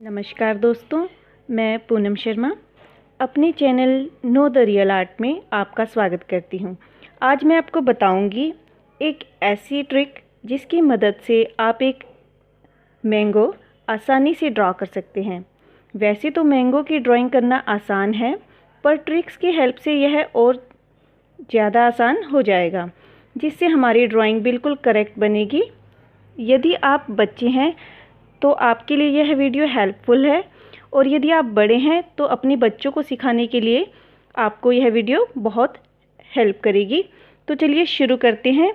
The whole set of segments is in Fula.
नमस्कार दोस्तों, मैं पूनम शर्मा अपने channel know the real art में आपका स्वागत करती हूँ। आज मैं आपको बताऊँगी एक ऐसी ट्रिक जिसकी मदद से आप एक मैंगो आसानी से ड्रॉ कर सकते हैं। वैसे तो मैंगो की ड्राइंग करना आसान है, पर ट्रिक्स की हेल्प से यह और ज़्यादा आसान हो जाएगा, जिससे हमारी ड्राइंग बिल्कुल करेक्ट बनेगी। यदि आप बच्चे हैं तो आपके लिए यह वीडियो हेल्पफुल है, और यदि आप बड़े हैं तो अपने बच्चों को सिखाने के लिए आपको यह वीडियो बहुत हेल्प करेगी। तो चलिए शुरू करते हैं।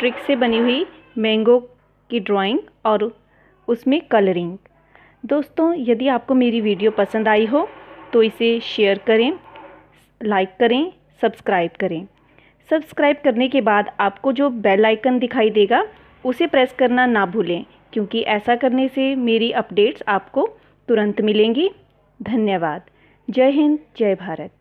ट्रिक से बनी हुई मैंगो की ड्राइंग और उसमें कलरिंग। दोस्तों, यदि आपको मेरी वीडियो पसंद आई हो तो इसे शेयर करें, लाइक करें, सब्सक्राइब करें। सब्सक्राइब करने के बाद आपको जो बेल आइकन दिखाई देगा उसे प्रेस करना ना भूलें, क्योंकि ऐसा करने से मेरी अपडेट्स आपको तुरंत मिलेंगी। धन्यवाद। जय हिंद, जय भारत।